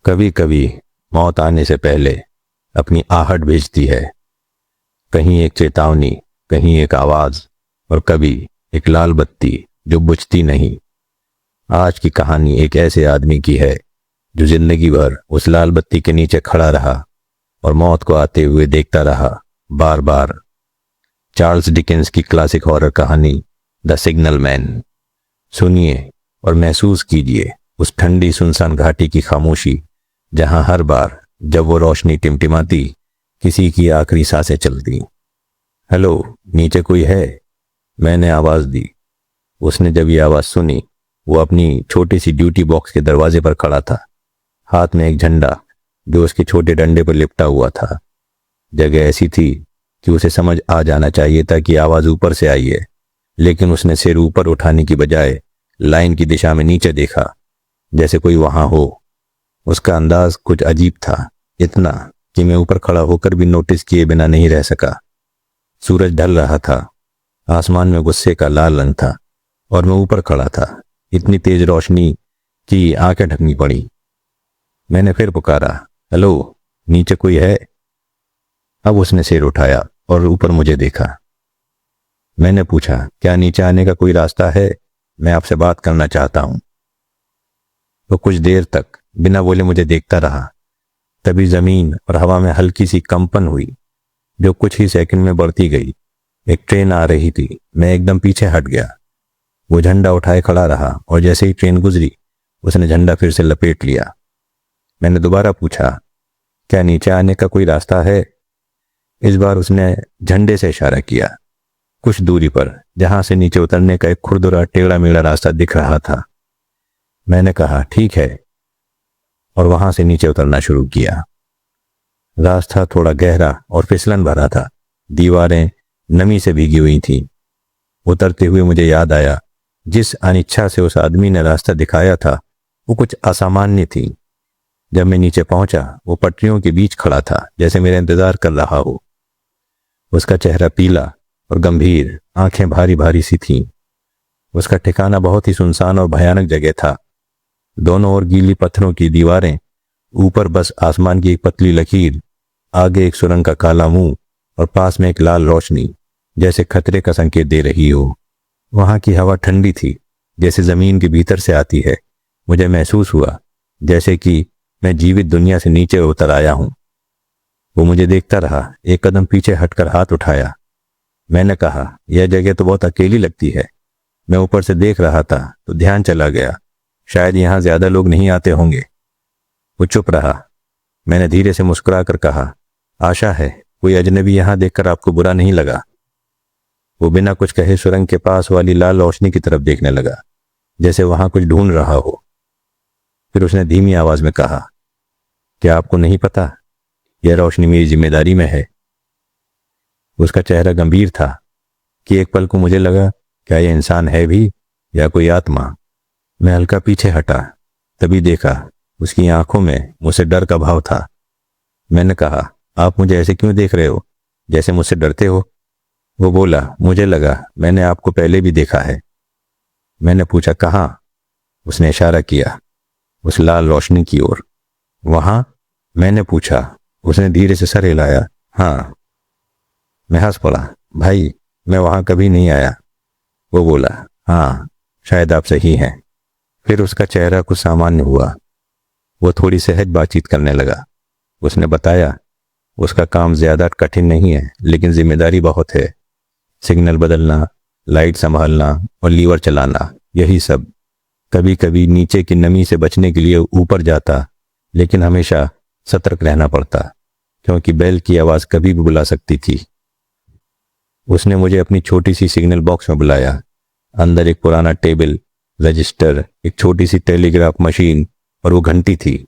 कभी कभी मौत आने से पहले अपनी आहट भेजती है। कहीं एक चेतावनी, कहीं एक आवाज और कभी एक लाल बत्ती जो बुझती नहीं। आज की कहानी एक ऐसे आदमी की है जो जिंदगी भर उस लाल बत्ती के नीचे खड़ा रहा और मौत को आते हुए देखता रहा, बार बार। चार्ल्स डिकेंस की क्लासिक हॉरर कहानी द सिग्नल मैन। सुनिए और महसूस कीजिए उस ठंडी सुनसान घाटी की खामोशी, जहां हर बार जब वो रोशनी टिमटिमाती, किसी की आखिरी सांसें चलती। हेलो, नीचे कोई है? मैंने आवाज दी। उसने जब ये आवाज सुनी, वो अपनी छोटी सी ड्यूटी बॉक्स के दरवाजे पर खड़ा था, हाथ में एक झंडा जो उसके छोटे डंडे पर लिपटा हुआ था। जगह ऐसी थी कि उसे समझ आ जाना चाहिए था कि आवाज ऊपर से आई है, लेकिन उसने सिर ऊपर उठाने की बजाय लाइन की दिशा में नीचे देखा, जैसे कोई वहां हो। उसका अंदाज कुछ अजीब था, इतना कि मैं ऊपर खड़ा होकर भी नोटिस किए बिना नहीं रह सका। सूरज ढल रहा था, आसमान में गुस्से का लाल रंग था और मैं ऊपर खड़ा था, इतनी तेज रोशनी कि आंखें ढकनी पड़ी। मैंने फिर पुकारा, हेलो, नीचे कोई है? अब उसने सिर उठाया और ऊपर मुझे देखा। मैंने पूछा, क्या नीचे आने का कोई रास्ता है? मैं आपसे बात करना चाहता हूं। वो कुछ देर तक बिना बोले मुझे देखता रहा। तभी जमीन और हवा में हल्की सी कंपन हुई, जो कुछ ही सेकंड में बढ़ती गई। एक ट्रेन आ रही थी। मैं एकदम पीछे हट गया। वो झंडा उठाए खड़ा रहा और जैसे ही ट्रेन गुजरी, उसने झंडा फिर से लपेट लिया। मैंने दोबारा पूछा, क्या नीचे आने का कोई रास्ता है? इस बार उसने झंडे से इशारा किया, कुछ दूरी पर, जहां से नीचे उतरने का एक खुरदुरा टेढ़ा मेढ़ा रास्ता दिख रहा था। मैंने कहा, ठीक है, और वहां से नीचे उतरना शुरू किया। रास्ता थोड़ा गहरा और फिसलन भरा था, दीवारें नमी से भीगी हुई थीं। उतरते हुए मुझे याद आया, जिस अनिच्छा से उस आदमी ने रास्ता दिखाया था वो कुछ असामान्य थी। जब मैं नीचे पहुंचा, वो पटरियों के बीच खड़ा था, जैसे मेरा इंतजार कर रहा हो। उसका चेहरा पीला और गंभीर, आंखें भारी भारी सी थीं। उसका ठिकाना बहुत ही सुनसान और भयानक जगह था। दोनों ओर गीली पत्थरों की दीवारें, ऊपर बस आसमान की एक पतली लकीर, आगे एक सुरंग का काला मुंह और पास में एक लाल रोशनी, जैसे खतरे का संकेत दे रही हो। वहां की हवा ठंडी थी, जैसे जमीन के भीतर से आती है। मुझे महसूस हुआ जैसे कि मैं जीवित दुनिया से नीचे उतर आया हूं। वो मुझे देखता रहा, एक कदम पीछे हटकर हाथ उठाया। मैंने कहा, यह जगह तो बहुत अकेली लगती है। मैं ऊपर से देख रहा था तो ध्यान चला गया, शायद यहां ज्यादा लोग नहीं आते होंगे। वो चुप रहा। मैंने धीरे से मुस्कुराकर कहा, आशा है कोई अजनबी यहां देखकर आपको बुरा नहीं लगा। वो बिना कुछ कहे सुरंग के पास वाली लाल रोशनी की तरफ देखने लगा, जैसे वहां कुछ ढूंढ रहा हो। फिर उसने धीमी आवाज में कहा, क्या आपको नहीं पता, यह रोशनी मेरी जिम्मेदारी में है। उसका चेहरा गंभीर था कि एक पल को मुझे लगा, क्या यह इंसान है भी या कोई आत्मा। मैं हल्का पीछे हटा, तभी देखा उसकी आंखों में मुझसे डर का भाव था। मैंने कहा, आप मुझे ऐसे क्यों देख रहे हो, जैसे मुझसे डरते हो? वो बोला, मुझे लगा मैंने आपको पहले भी देखा है। मैंने पूछा, कहाँ? उसने इशारा किया उस लाल रोशनी की ओर। वहां? मैंने पूछा। उसने धीरे से सर हिलाया, हाँ। मैं हंस पड़ा, भाई, मैं वहां कभी नहीं आया। वो बोला, हाँ, शायद आप सही हैं। फिर उसका चेहरा कुछ सामान्य हुआ। वो थोड़ी सहज बातचीत करने लगा। उसने बताया, उसका काम ज्यादा कठिन नहीं है, लेकिन जिम्मेदारी बहुत है। सिग्नल बदलना, लाइट संभालना और लीवर चलाना, यही सब। कभी कभी नीचे की नमी से बचने के लिए ऊपर जाता, लेकिन हमेशा सतर्क रहना पड़ता, क्योंकि बेल की आवाज कभी भी बुला सकती थी। उसने मुझे अपनी छोटी सी सिग्नल बॉक्स में बुलाया। अंदर एक पुराना टेबल, रजिस्टर, एक छोटी सी टेलीग्राफ मशीन और वो घंटी थी।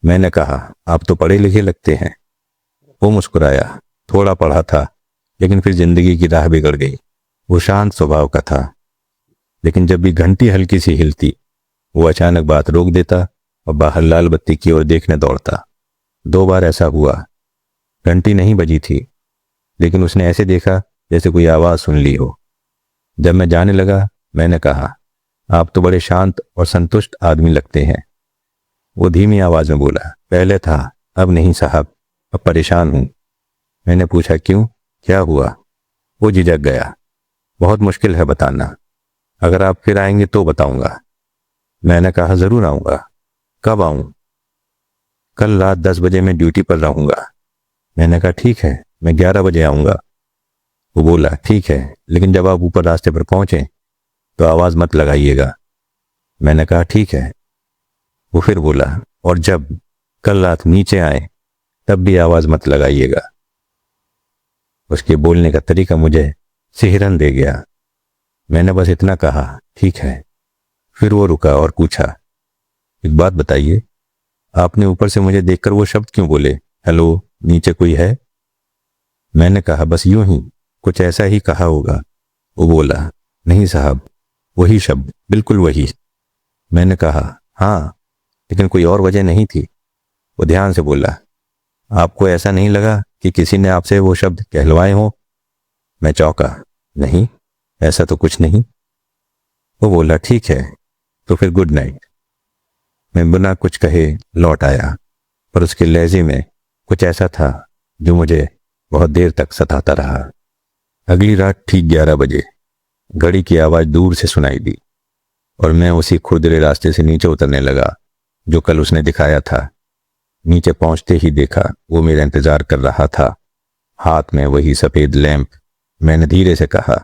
मैंने कहा, आप तो पढ़े लिखे लगते हैं। वो मुस्कुराया, थोड़ा पढ़ा था, लेकिन फिर जिंदगी की राह बिगड़ गई। वो शांत स्वभाव का था, लेकिन जब भी घंटी हल्की सी हिलती, वो अचानक बात रोक देता और बाहर लाल बत्ती की ओर देखने दौड़ता। 2 बार ऐसा हुआ। घंटी नहीं बजी थी, लेकिन उसने ऐसे देखा जैसे कोई आवाज सुन ली हो। जब मैं जाने लगा, मैंने कहा, आप तो बड़े शांत और संतुष्ट आदमी लगते हैं। वो धीमी आवाज में बोला, पहले था, अब नहीं साहब, अब परेशान हूं। मैंने पूछा, क्यों, क्या हुआ? वो झिझक गया। बहुत मुश्किल है बताना, अगर आप फिर आएंगे तो बताऊंगा। मैंने कहा, जरूर आऊंगा। कब आऊं? कल रात 10 बजे मैं ड्यूटी पर रहूंगा। मैंने कहा, ठीक है, मैं 11 बजे आऊंगा। वो बोला, ठीक है, लेकिन जब आप ऊपर रास्ते पर पहुंचे तो आवाज मत लगाइएगा। मैंने कहा, ठीक है। वो फिर बोला, और जब कल रात नीचे आए तब भी आवाज मत लगाइएगा। उसके बोलने का तरीका मुझे सिहरन दे गया। मैंने बस इतना कहा, ठीक है। फिर वो रुका और पूछा, एक बात बताइए, आपने ऊपर से मुझे देखकर वो शब्द क्यों बोले, हेलो, नीचे कोई है? मैंने कहा, बस यूं ही, कुछ ऐसा ही कहा होगा। वो बोला, नहीं साहब, वही शब्द, बिल्कुल वही। मैंने कहा, हाँ, लेकिन कोई और वजह नहीं थी? वो ध्यान से बोला, आपको ऐसा नहीं लगा कि किसी ने आपसे वो शब्द कहलवाए हों? मैं चौंका, नहीं, ऐसा तो कुछ नहीं। वो बोला, ठीक है, तो फिर गुड नाइट। मैं बिना कुछ कहे लौट आया, पर उसके लहजे में कुछ ऐसा था जो मुझे बहुत देर तक सताता रहा। अगली रात ठीक 11 बजे घड़ी की आवाज दूर से सुनाई दी और मैं उसी खुरदरे रास्ते से नीचे उतरने लगा जो कल उसने दिखाया था। नीचे पहुंचते ही देखा वो मेरा इंतजार कर रहा था, हाथ में वही सफेद लैंप। मैंने धीरे से कहा,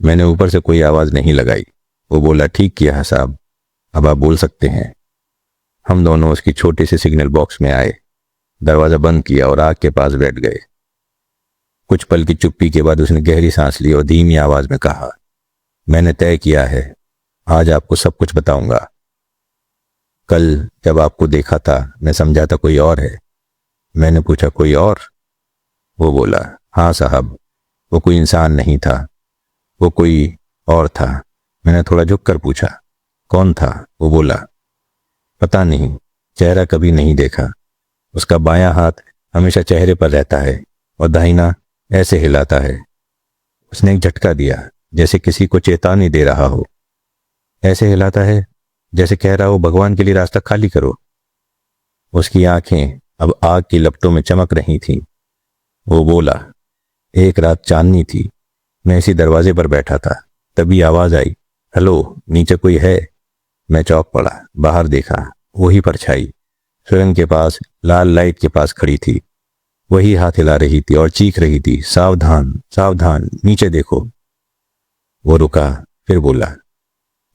मैंने ऊपर से कोई आवाज नहीं लगाई। वो बोला, ठीक किया है साहब, अब आप बोल सकते हैं। हम दोनों उसकी छोटे से सिग्नल बॉक्स में आए, दरवाजा बंद किया और आग के पास बैठ गए। कुछ पल की चुप्पी के बाद उसने गहरी सांस ली और धीमी आवाज में कहा, मैंने तय किया है, आज आपको सब कुछ बताऊंगा। कल जब आपको देखा था मैं समझा था कोई और है। मैंने पूछा, कोई और? वो बोला, हाँ साहब, वो कोई इंसान नहीं था, वो कोई और था। मैंने थोड़ा झुक कर पूछा, कौन था? वो बोला, पता नहीं, चेहरा कभी नहीं देखा। उसका बायां हाथ हमेशा चेहरे पर रहता है और दाहिना ऐसे हिलाता है। उसने एक झटका दिया, जैसे किसी को चेतावनी दे रहा हो। ऐसे हिलाता है जैसे कह रहा हो, भगवान के लिए रास्ता खाली करो। उसकी आंखें अब आग की लपटों में चमक रही थीं। वो बोला, एक रात चांदनी थी, मैं इसी दरवाजे पर बैठा था, तभी आवाज आई, हेलो, नीचे कोई है? मैं चौंक पड़ा, बाहर देखा, वही परछाई सुरंग के पास लाल लाइट के पास खड़ी थी। वही हाथ हिला रही थी और चीख रही थी, सावधान सावधान, नीचे देखो। वो रुका, फिर बोला।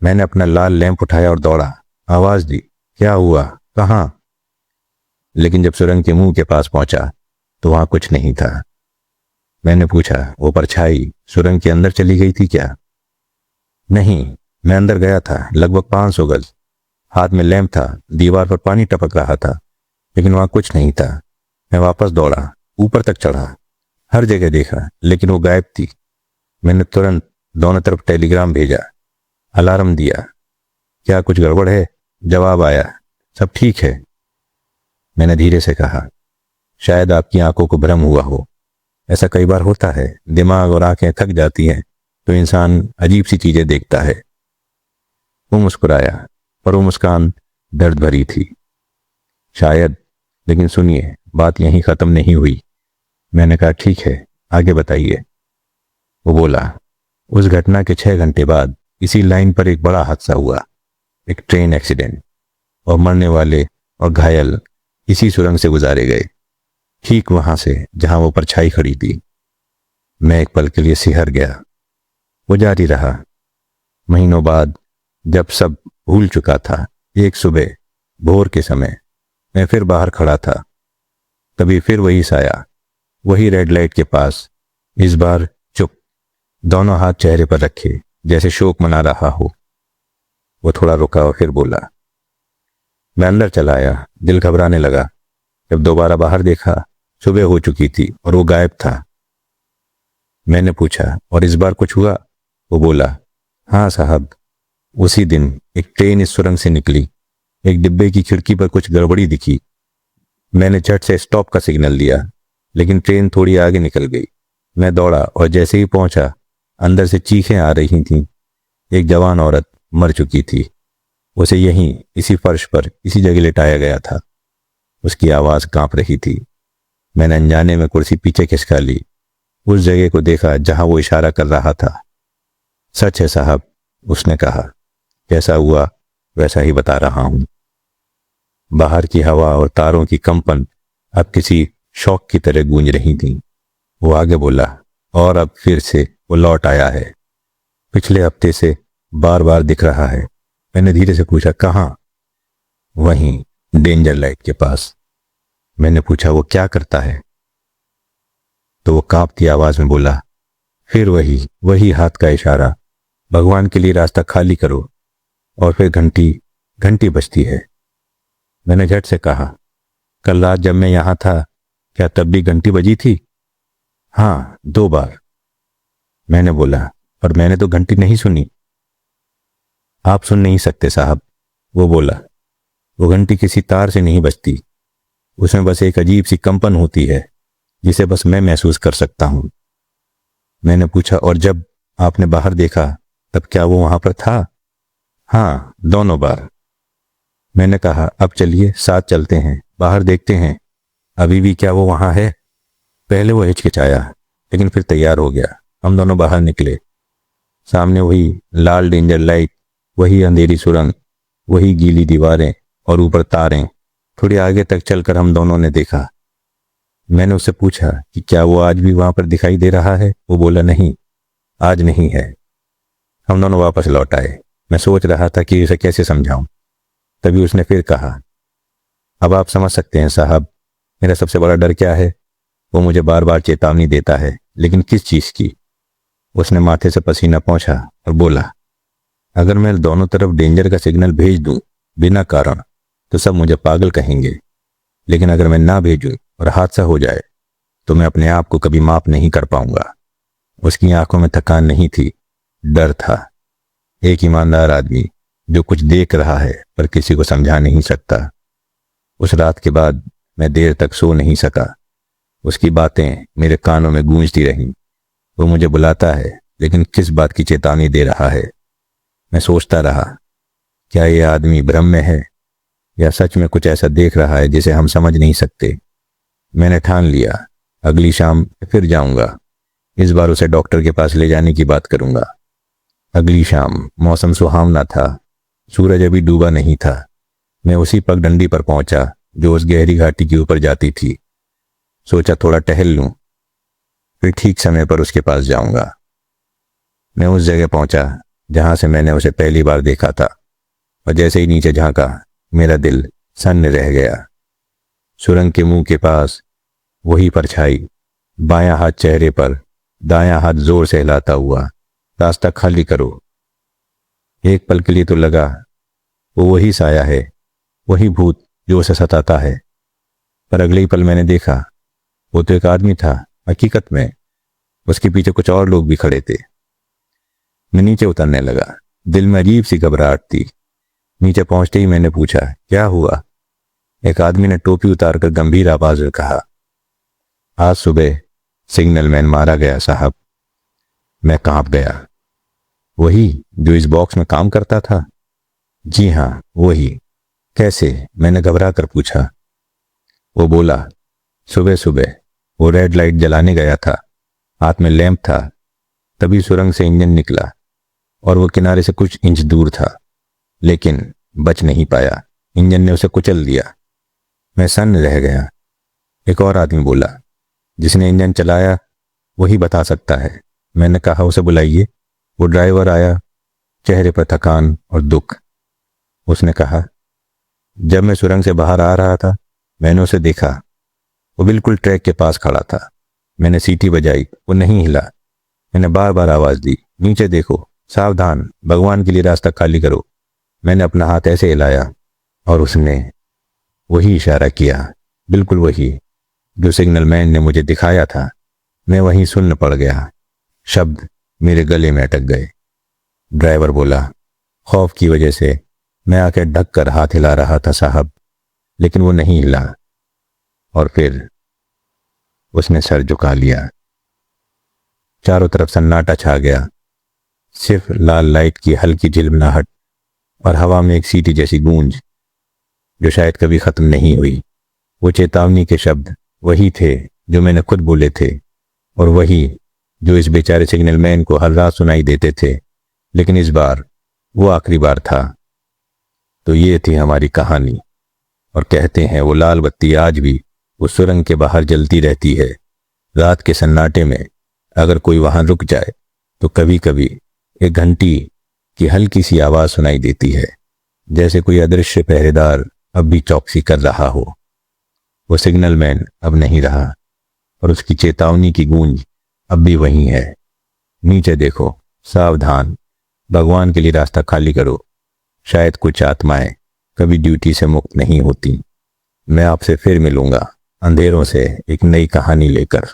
मैंने अपना लाल लैंप उठाया और दौड़ा, आवाज दी, क्या हुआ, कहां? लेकिन जब सुरंग के मुंह के पास पहुंचा तो वहां कुछ नहीं था। मैंने पूछा, वो परछाई सुरंग के अंदर चली गई थी क्या? नहीं, मैं अंदर गया था, लगभग 500 गज। हाथ में लैंप था, दीवार पर पानी टपक रहा था, लेकिन वहां कुछ नहीं था। मैं वापस दौड़ा, ऊपर तक चढ़ा, हर जगह देखा, लेकिन वो गायब थी। मैंने तुरंत दोनों तरफ टेलीग्राम भेजा, अलार्म दिया, क्या कुछ गड़बड़ है? जवाब आया, सब ठीक है। मैंने धीरे से कहा, शायद आपकी आंखों को भ्रम हुआ हो, ऐसा कई बार होता है, दिमाग और आंखें थक जाती हैं तो इंसान अजीब सी चीजें देखता है। वो मुस्कुराया, पर वो मुस्कान दर्द भरी थी। शायद, लेकिन सुनिए, बात यहीं खत्म नहीं हुई। मैंने कहा, ठीक है, आगे बताइए। वो बोला, उस घटना के 6 घंटे बाद इसी लाइन पर एक बड़ा हादसा हुआ, एक ट्रेन एक्सीडेंट, और मरने वाले और घायल इसी सुरंग से गुजारे गए, ठीक वहां से जहां वो परछाई खड़ी थी। मैं एक पल के लिए सिहर गया। वो जारी रहा। महीनों बाद जब सब भूल चुका था, एक सुबह भोर के समय मैं फिर बाहर खड़ा था। तभी फिर वही साया, वही रेड लाइट के पास, इस बार चुप, दोनों हाथ चेहरे पर रखे जैसे शोक मना रहा हो। वो थोड़ा रुका और फिर बोला। मैं अंदर चला आया, दिल घबराने लगा। जब दोबारा बाहर देखा, सुबह हो चुकी थी और वो गायब था। मैंने पूछा, और इस बार कुछ हुआ? वो बोला, हाँ साहब, उसी दिन एक ट्रेन इस सुरंग से निकली। एक डिब्बे की खिड़की पर कुछ गड़बड़ी दिखी। मैंने झट से स्टॉप का सिग्नल दिया, लेकिन ट्रेन थोड़ी आगे निकल गई। मैं दौड़ा और जैसे ही पहुंचा, अंदर से चीखें आ रही थीं। एक जवान औरत मर चुकी थी। उसे यहीं इसी फर्श पर इसी जगह लिटाया गया था। उसकी आवाज कांप रही थी। मैंने अनजाने में कुर्सी पीछे खिसका ली। उस जगह को देखा जहां वो इशारा कर रहा था। सच है साहब, उसने कहा, जैसा हुआ वैसा ही बता रहा हूं। बाहर की हवा और तारों की कंपन अब किसी शौक की तरह गूंज रही थीं। वो आगे बोला, और अब फिर से वो लौट आया है। पिछले हफ्ते से बार बार दिख रहा है। मैंने धीरे से पूछा, कहाँ? वहीं, डेंजर लाइट के पास। मैंने पूछा, वो क्या करता है? तो वो कांपती आवाज में बोला, फिर वही वही हाथ का इशारा, भगवान के लिए रास्ता खाली करो। और फिर घंटी घंटी बजती है। मैंने झट से कहा, कल रात जब मैं यहां था क्या तब भी घंटी बजी थी? हाँ, 2 बार। मैंने बोला, पर मैंने तो घंटी नहीं सुनी। आप सुन नहीं सकते साहब, वो बोला। वो घंटी किसी तार से नहीं बजती। उसमें बस एक अजीब सी कंपन होती है जिसे बस मैं महसूस कर सकता हूं। मैंने पूछा, और जब आपने बाहर देखा तब क्या वो वहां पर था? हाँ, दोनों बार। मैंने कहा, अब चलिए साथ चलते हैं, बाहर देखते हैं अभी भी क्या वो वहां है। पहले वो हिचकिचाया, लेकिन फिर तैयार हो गया। हम दोनों बाहर निकले। सामने वही लाल डेंजर लाइट, वही अंधेरी सुरंग, वही गीली दीवारें और ऊपर तारें। थोड़ी आगे तक चलकर हम दोनों ने देखा। मैंने उससे पूछा कि क्या वो आज भी वहां पर दिखाई दे रहा है? वो बोला, नहीं, आज नहीं है। हम दोनों वापस लौट आए। मैं सोच रहा था कि उसे कैसे समझाऊं। तभी उसने फिर कहा, अब आप समझ सकते हैं साहब, मेरा सबसे बड़ा डर क्या है? वो मुझे बार बार चेतावनी देता है, लेकिन किस चीज की? उसने माथे से पसीना पोंछा और बोला, अगर मैं दोनों तरफ डेंजर का सिग्नल भेज दूं बिना कारण तो सब मुझे पागल कहेंगे, लेकिन अगर मैं ना भेजूं और हादसा हो जाए तो मैं अपने आप को कभी माफ नहीं कर पाऊंगा। उसकी आंखों में थकान नहीं थी, डर था। एक ईमानदार आदमी जो कुछ देख रहा है पर किसी को समझा नहीं सकता। उस रात के बाद मैं देर तक सो नहीं सका। उसकी बातें मेरे कानों में गूंजती रहीं। वो मुझे बुलाता है, लेकिन किस बात की चेतावनी दे रहा है? मैं सोचता रहा, क्या ये आदमी भ्रम में है या सच में कुछ ऐसा देख रहा है जिसे हम समझ नहीं सकते। मैंने ठान लिया, अगली शाम फिर जाऊंगा। इस बार उसे डॉक्टर के पास ले जाने की बात करूंगा। अगली शाम मौसम सुहावना था, सूरज अभी डूबा नहीं था। मैं उसी पगडंडी पर पहुंचा जो उस गहरी घाटी के ऊपर जाती थी। सोचा थोड़ा टहल लूं, फिर ठीक समय पर उसके पास जाऊंगा। मैं उस जगह पहुंचा जहां से मैंने उसे पहली बार देखा था, और जैसे ही नीचे झांका मेरा दिल सन्न रह गया। सुरंग के मुंह के पास वही परछाई, बायां हाथ चेहरे पर, दायां हाथ जोर से हिलाता हुआ, रास्ता खाली करो। एक पल के लिए तो लगा वो वही साया है, वही भूत जो उसे सताता है। पर अगले ही पल मैंने देखा वो तो एक आदमी था। हकीकत में उसके पीछे कुछ और लोग भी खड़े थे। मैं नीचे उतरने लगा। दिल में अजीब सी घबराहट थी। नीचे पहुंचते ही मैंने पूछा, क्या हुआ? एक आदमी ने टोपी उतारकर गंभीर आवाज में कहा, आज सुबह सिग्नल मैन मारा गया साहब। मैं कांप गया। वही जो इस बॉक्स में काम करता था? जी हां, वही। कैसे? मैंने घबरा कर पूछा। वो बोला, सुबह सुबह वो रेड लाइट जलाने गया था, हाथ में लैंप था। तभी सुरंग से इंजन निकला और वो किनारे से कुछ इंच दूर था, लेकिन बच नहीं पाया। इंजन ने उसे कुचल दिया। मैं सन्न रह गया। एक और आदमी बोला, जिसने इंजन चलाया वही बता सकता है। मैंने कहा, उसे बुलाइए। वो ड्राइवर आया, चेहरे पर थकान और दुख। उसने कहा, जब मैं सुरंग से बाहर आ रहा था मैंने उसे देखा। वो बिल्कुल ट्रैक के पास खड़ा था। मैंने सीटी बजाई, वो नहीं हिला। मैंने बार बार आवाज दी, नीचे देखो, सावधान, भगवान के लिए रास्ता खाली करो। मैंने अपना हाथ ऐसे हिलाया और उसने वही इशारा किया, बिल्कुल वही जो सिग्नल मैन ने मुझे दिखाया था। मैं वहीं सुन्न पड़ गया। शब्द मेरे गले में अटक गए। ड्राइवर बोला, खौफ की वजह से मैं आके ढक कर हाथ हिला रहा था साहब, लेकिन वो नहीं हिला। और फिर उसने सर झुका लिया। चारों तरफ सन्नाटा छा गया, सिर्फ लाल लाइट की हल्की झिलमिलाहट और हवा में एक सीटी जैसी गूंज जो शायद कभी खत्म नहीं हुई। वो चेतावनी के शब्द वही थे जो मैंने खुद बोले थे, और वही जो इस बेचारे सिग्नल मैन को हर रात सुनाई देते थे, लेकिन इस बार वो आखिरी बार था। तो ये थी हमारी कहानी। और कहते हैं वो लाल बत्ती आज भी उस सुरंग के बाहर जलती रहती है। रात के सन्नाटे में अगर कोई वहां रुक जाए तो कभी कभी एक घंटी की हल्की सी आवाज सुनाई देती है, जैसे कोई अदृश्य पहरेदार अब भी चौकसी कर रहा हो। वो सिग्नल मैन अब नहीं रहा, और उसकी चेतावनी की गूंज अब भी वही है। नीचे देखो, सावधान, भगवान के लिए रास्ता खाली करो। शायद कुछ आत्माएं कभी ड्यूटी से मुक्त नहीं होती। मैं आपसे फिर मिलूंगा अंधेरों से एक नई कहानी लेकर।